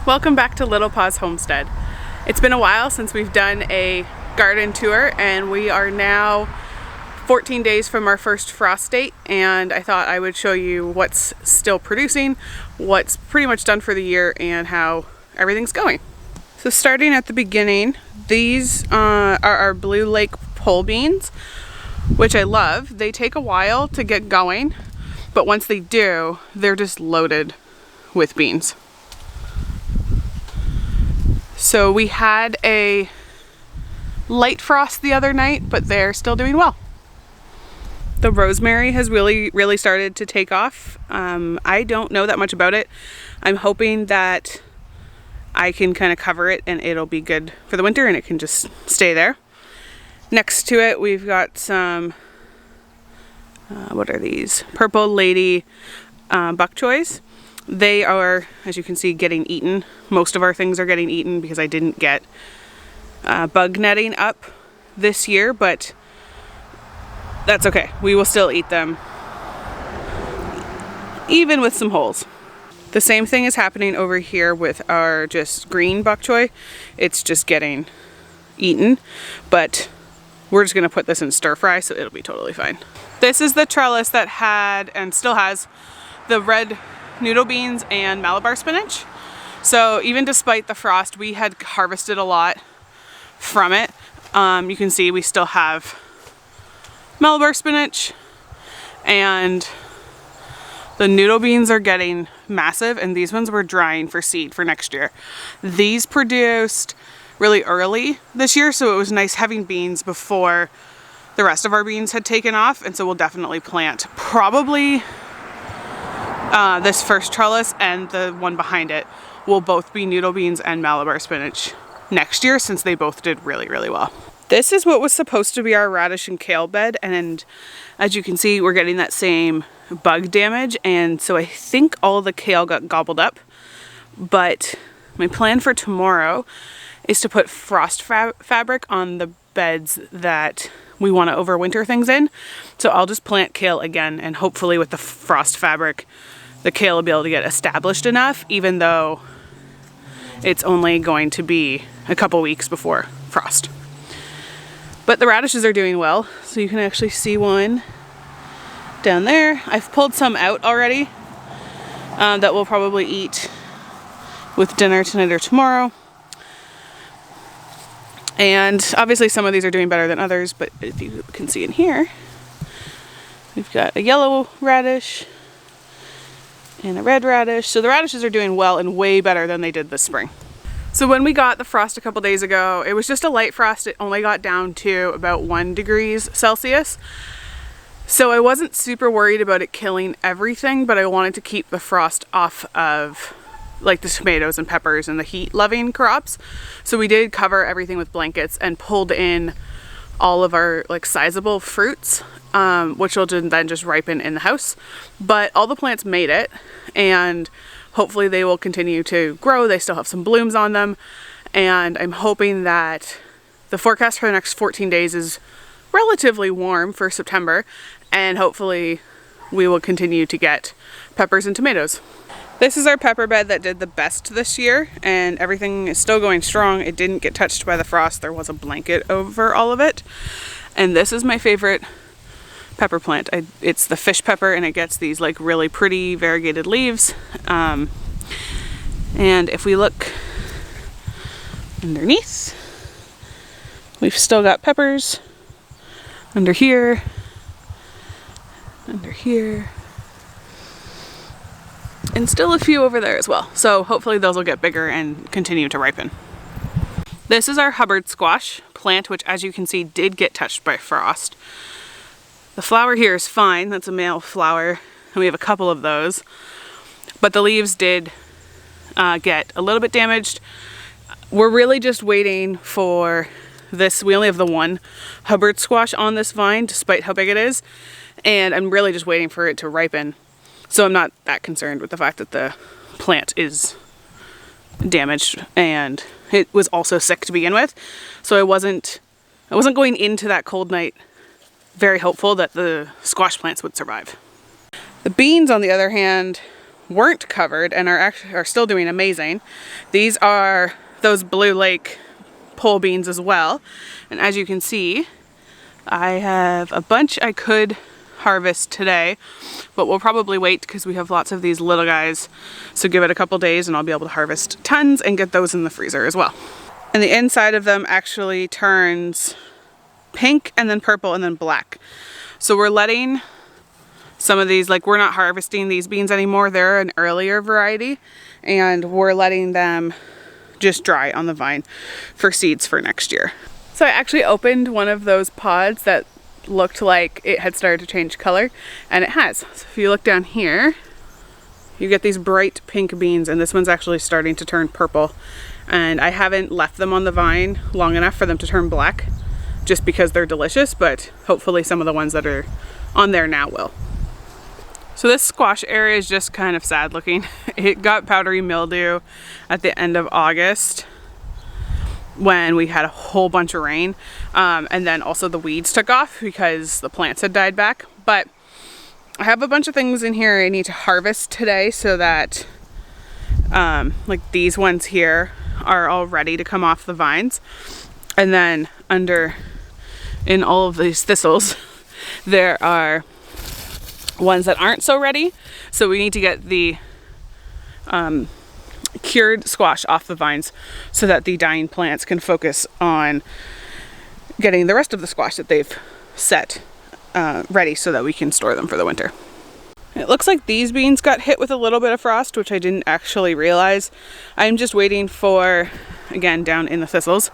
Welcome back to Little Paws Homestead. It's been a while since we've done a garden tour, and we are now 14 days from our first frost date, and I thought I would show you what's still producing, what's pretty much done for the year, and how everything's going. So starting at the beginning, these are our Blue Lake pole beans, which I love. They take a while to get going, but once they do, they're just loaded with beans. So we had a light frost the other night, but they're still doing well. The rosemary has really started to take off. I don't know that much about it. I'm hoping that I can kind of cover it and it'll be good for the winter and it can just stay there. Next to it, we've got some, what are these? Purple Lady bok choys. They are, as you can see, getting eaten. Most of our things are getting eaten because I didn't get bug netting up this year, but that's okay. We will still eat them, even with some holes. The same thing is happening over here with our just green bok choy. It's just getting eaten, but we're just gonna put this in stir fry, so it'll be totally fine. This is the trellis that had, and still has, the red noodle beans and Malabar spinach. So even despite the frost, we had harvested a lot from it. You can see we still have Malabar spinach, and the noodle beans are getting massive, and these ones were drying for seed for next year. These produced really early this year, so it was nice having beans before the rest of our beans had taken off, and so we'll definitely plant probably this first trellis and the one behind it will both be noodle beans and Malabar spinach next year, since they both did really well. This is what was supposed to be our radish and kale bed, and as you can see, we're getting that same bug damage, and so I think all the kale got gobbled up. But my plan for tomorrow is to put frost fabric on the beds that we want to overwinter things in. So I'll just plant kale again, and hopefully with the frost fabric, the kale will be able to get established enough, even though it's only going to be a couple weeks before frost. But the radishes are doing well, so you can actually see one down there. I've pulled some out already that we'll probably eat with dinner tonight or tomorrow. And obviously some of these are doing better than others, but if you can see in here, we've got a yellow radish and a red radish. So the radishes are doing well and way better than they did this spring. So when we got the frost a couple days ago, it was just a light frost. It only got down to about 1 degrees Celsius. So I wasn't super worried about it killing everything, but I wanted to keep the frost off of like the tomatoes and peppers and the heat loving crops. So we did cover everything with blankets and pulled in all of our like sizable fruits, which will then just ripen in the house. But all the plants made it, and hopefully they will continue to grow. They still have some blooms on them, and I'm hoping that the forecast for the next 14 days is relatively warm for September, and hopefully we will continue to get peppers and tomatoes. This is our pepper bed that did the best this year, and everything is still going strong. It didn't get touched by the frost. There was a blanket over all of it. And this is my favorite pepper plant. It's the fish pepper, and it gets these like really pretty variegated leaves. And if we look underneath, we've still got peppers under here, and still a few over there as well. So hopefully those will get bigger and continue to ripen. This is our Hubbard squash plant, which as you can see did get touched by frost. The flower here is fine. That's a male flower, and we have a couple of those. But the leaves did get a little bit damaged. We're really just waiting for this. We only have the one Hubbard squash on this vine, despite how big it is. And I'm really just waiting for it to ripen. So I'm not that concerned with the fact that the plant is damaged, and it was also sick to begin with. So I wasn't going into that cold night very hopeful that the squash plants would survive. The beans, on the other hand, weren't covered and are still doing amazing. These are those Blue Lake pole beans as well. And as you can see, I have a bunch I could harvest today, but we'll probably wait because we have lots of these little guys. So give it a couple days and I'll be able to harvest tons and get those in the freezer as well. And the inside of them actually turns pink and then purple and then black. So we're letting some of these, like, we're not harvesting these beans anymore. They're an earlier variety and we're letting them just dry on the vine for seeds for next year. So I actually opened one of those pods that looked like it had started to change color, and it has. So if you look down here, you get these bright pink beans, and this one's actually starting to turn purple. And I haven't left them on the vine long enough for them to turn black, just because they're delicious, but hopefully some of the ones that are on there now will. So this squash area is just kind of sad looking. It got powdery mildew at the end of August when we had a whole bunch of rain, and then also the weeds took off because the plants had died back. But I have a bunch of things in here I need to harvest today so that like these ones here are all ready to come off the vines. And then in all of these thistles there are ones that aren't so ready, so we need to get the cured squash off the vines so that the dying plants can focus on getting the rest of the squash that they've set ready so that we can store them for the winter. It looks like these beans got hit with a little bit of frost, which I didn't actually realize. I'm just waiting for, again, down in the thistles,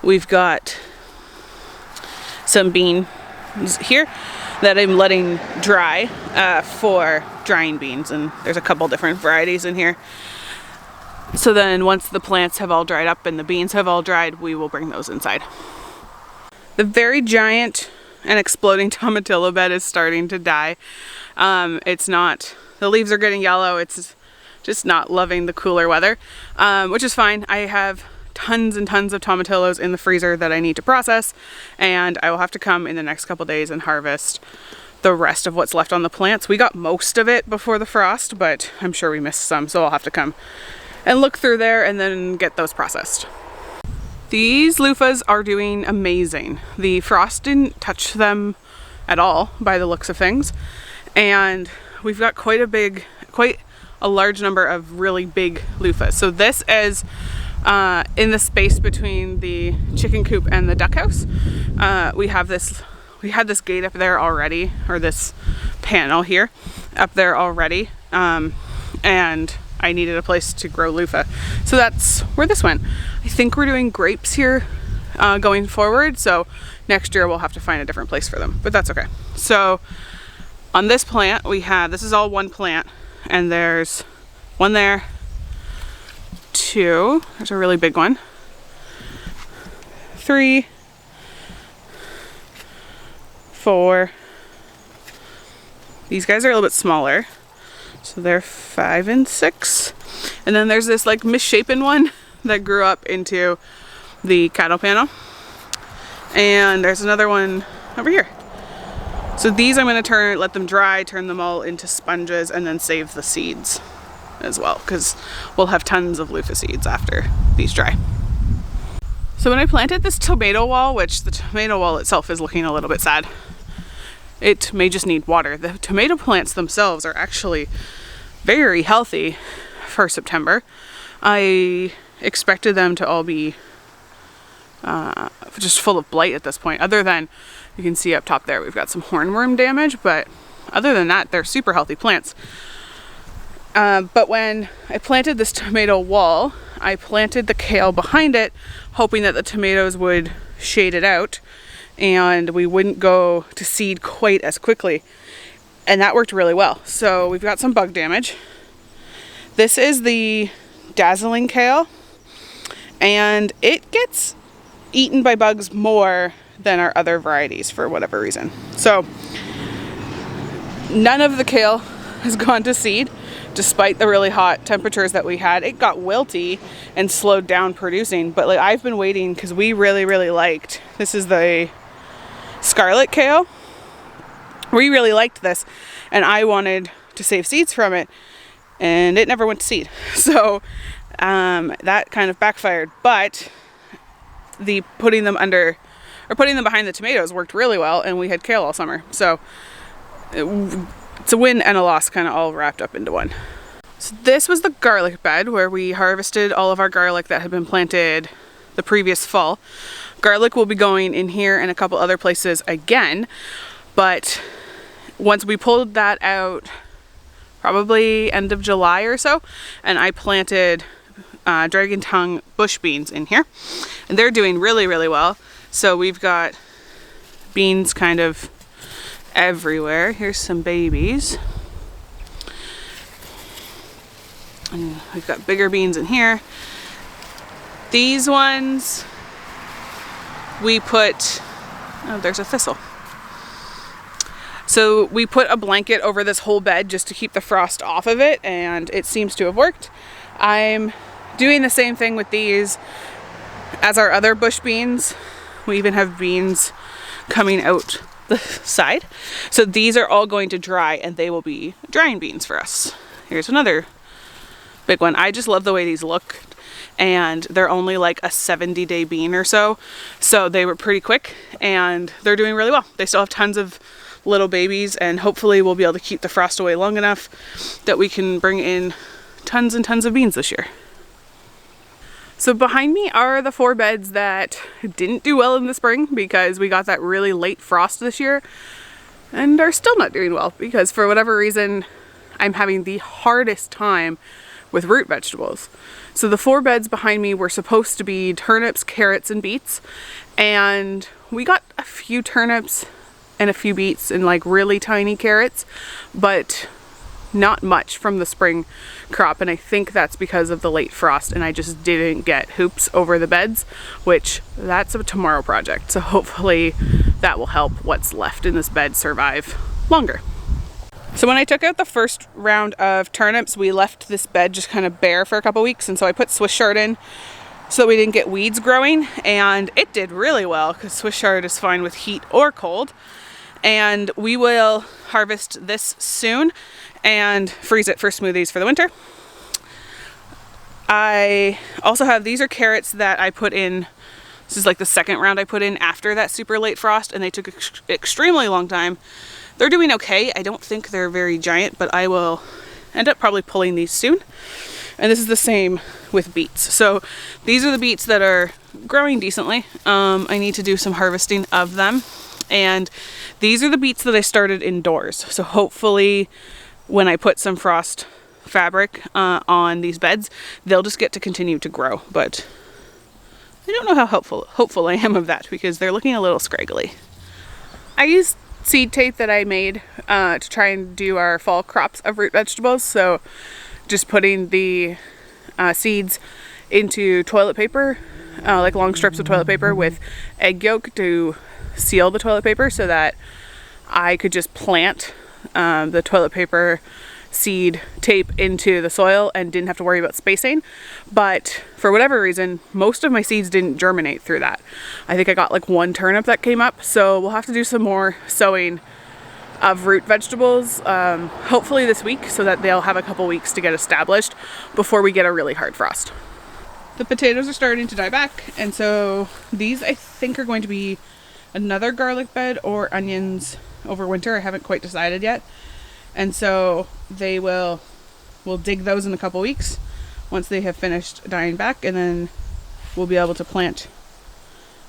we've got some beans here that I'm letting dry for drying beans, and there's a couple different varieties in here. So then once the plants have all dried up and the beans have all dried, we will bring those inside. The very giant and exploding tomatillo bed is starting to die. The leaves are getting yellow. It's just not loving the cooler weather, which is fine. I have tons and tons of tomatillos in the freezer that I need to process, and I will have to come in the next couple days and harvest the rest of what's left on the plants. We got most of it before the frost, but I'm sure we missed some, so I'll have to come and look through there and then get those processed. These loofahs are doing amazing. The frost didn't touch them at all by the looks of things, and we've got quite a large number of really big loofahs. So this is in the space between the chicken coop and the duck house. We had this gate up there already, or this panel here up there already, and I needed a place to grow loofah. So that's where this went. I think we're doing grapes here going forward, so next year we'll have to find a different place for them, but that's okay. So on this plant this is all one plant, and there's one there, two, there's a really big one, 3, 4, these guys are a little bit smaller, so they're 5 and 6, and then there's this like misshapen one that grew up into the cattle panel, and there's another one over here. So these I'm going to let them dry, turn them all into sponges, and then save the seeds as well, because we'll have tons of loofah seeds after these dry. So when I planted this tomato wall, which the tomato wall itself is looking a little bit sad, it may just need water. The tomato plants themselves are actually very healthy for September. I expected them to all be just full of blight at this point, other than you can see up top there we've got some hornworm damage, but other than that they're super healthy plants. But when I planted this tomato wall, I planted the kale behind it, hoping that the tomatoes would shade it out and we wouldn't go to seed quite as quickly, and that worked really well. So we've got some bug damage. This is the dazzling kale, and it gets eaten by bugs more than our other varieties for whatever reason. So none of the kale has gone to seed despite the really hot temperatures that we had. It got wilty and slowed down producing, but like I've been waiting because we really liked, this is the scarlet kale. We really liked this and I wanted to save seeds from it, and it never went to seed. So that kind of backfired, but the putting them behind the tomatoes worked really well, and we had kale all summer. So it's a win and a loss kind of all wrapped up into one. So this was the garlic bed where we harvested all of our garlic that had been planted the previous fall. Garlic will be going in here and a couple other places again, but once we pulled that out, probably end of July or so, and I planted dragon tongue bush beans in here, and they're doing really, really well. So we've got beans kind of everywhere. Here's some babies. And we've got bigger beans in here. These ones we put, oh, there's a thistle. So we put a blanket over this whole bed just to keep the frost off of it, and it seems to have worked. I'm doing the same thing with these as our other bush beans. We even have beans coming out the side. So these are all going to dry, and they will be drying beans for us. Here's another big one. I just love the way these look, and they're only like a 70-day bean or so. So they were pretty quick, and they're doing really well. They still have tons of little babies, and hopefully we'll be able to keep the frost away long enough that we can bring in tons and tons of beans this year. So behind me are the 4 beds that didn't do well in the spring because we got that really late frost this year, and are still not doing well because for whatever reason I'm having the hardest time with root vegetables. So the 4 beds behind me were supposed to be turnips, carrots, and beets, and we got a few turnips and a few beets and like really tiny carrots, but not much from the spring crop, and I think that's because of the late frost, and I just didn't get hoops over the beds, which that's a tomorrow project. So hopefully that will help what's left in this bed survive longer. So when I took out the first round of turnips, we left this bed just kind of bare for a couple weeks, and so I put Swiss chard in so that we didn't get weeds growing, and it did really well because Swiss chard is fine with heat or cold. And we will harvest this soon and freeze it for smoothies for the winter. I also have, these are carrots that I put in, this is like the second round I put in after that super late frost, and they took extremely long time. They're doing okay. I don't think they're very giant, but I will end up probably pulling these soon. And this is the same with beets. So these are the beets that are growing decently. I need to do some harvesting of them. And these are the beets that I started indoors. So hopefully when I put some frost fabric on these beds, they'll just get to continue to grow. But I don't know how hopeful I am of that because they're looking a little scraggly. I used seed tape that I made to try and do our fall crops of root vegetables. So just putting the seeds into toilet paper, like long strips of toilet paper with egg yolk to seal the toilet paper so that I could just plant the toilet paper seed tape into the soil and didn't have to worry about spacing. But for whatever reason, most of my seeds didn't germinate through that. I think I got like 1 turnip that came up, so we'll have to do some more sowing of root vegetables hopefully this week so that they'll have a couple weeks to get established before we get a really hard frost. The potatoes are starting to die back, and so these I think are going to be another garlic bed or onions over winter. I haven't quite decided yet. And so we'll dig those in a couple weeks once they have finished dying back, and then we'll be able to plant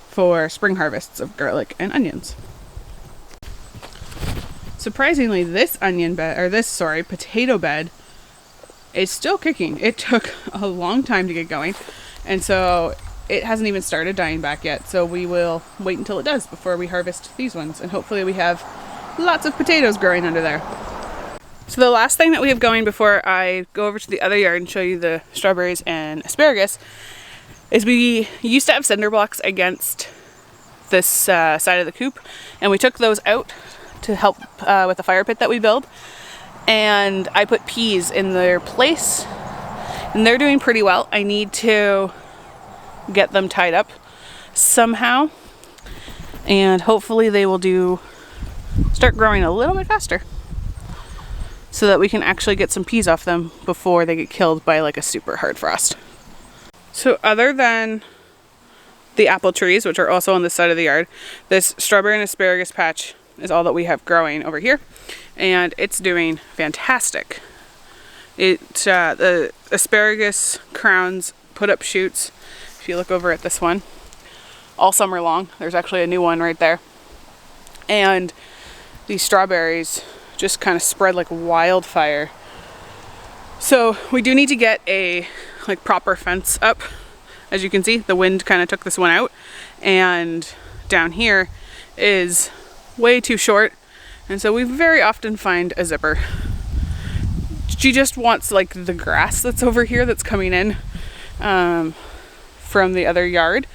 for spring harvests of garlic and onions. Surprisingly, this potato bed is still kicking. It took a long time to get going, and so it hasn't even started dying back yet, so we will wait until it does before we harvest these ones, and hopefully we have lots of potatoes growing under there. So the last thing that we have going before I go over to the other yard and show you the strawberries and asparagus is we used to have cinder blocks against this side of the coop, and we took those out to help with the fire pit that we build, and I put peas in their place, and they're doing pretty well. I need to get them tied up somehow, and hopefully they will start growing a little bit faster. so that we can actually get some peas off them before they get killed by like a super hard frost. So other than the apple trees, which are also on this side of the yard, this strawberry and asparagus patch is all that we have growing over here, and it's doing fantastic. The asparagus crowns put up shoots, if you look over at this one, all summer long. There's actually a new one right there. And these strawberries just kind of spread like wildfire. So we do need to get a like proper fence up. As you can see, the wind kind of took this one out, and down here is way too short, and so we very often find a zipper. She just wants like the grass that's over here that's coming in from the other yard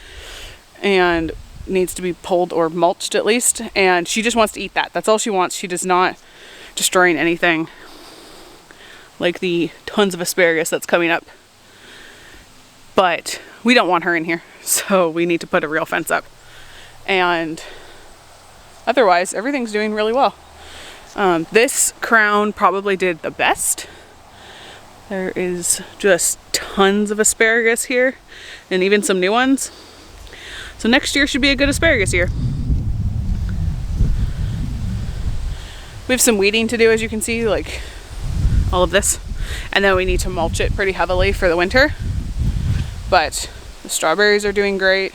and needs to be pulled or mulched at least, and she just wants to eat that. That's all she wants. She does not destroying anything like the tons of asparagus that's coming up. But we don't want her in here, so we need to put a real fence up. And otherwise, everything's doing really well. This crown probably did the best. There is just tons of asparagus here, and even some new ones. So next year should be a good asparagus year. We have some weeding to do, as you can see, like all of this. And then we need to mulch it pretty heavily for the winter. But the strawberries are doing great.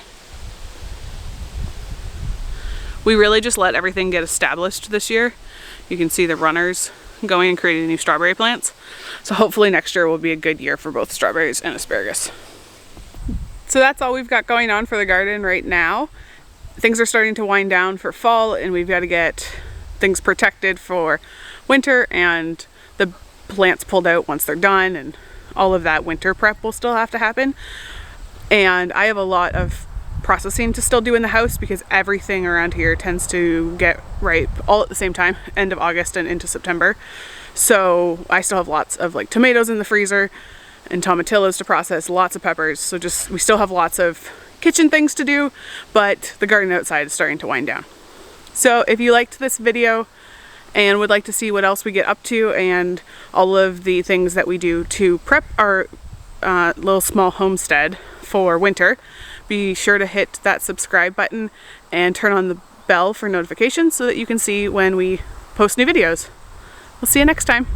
We really just let everything get established this year. You can see the runners going and creating new strawberry plants. So hopefully next year will be a good year for both strawberries and asparagus. So that's all we've got going on for the garden right now. Things are starting to wind down for fall, and we've got to get things protected for winter and the plants pulled out once they're done, and all of that winter prep will still have to happen. And I have a lot of processing to still do in the house because everything around here tends to get ripe all at the same time, end of August and into September. So I still have lots of like tomatoes in the freezer and tomatillos to process, lots of peppers. So we still have lots of kitchen things to do, but the garden outside is starting to wind down. So if you liked this video and would like to see what else we get up to and all of the things that we do to prep our little small homestead for winter, be sure to hit that subscribe button and turn on the bell for notifications so that you can see when we post new videos. We'll see you next time.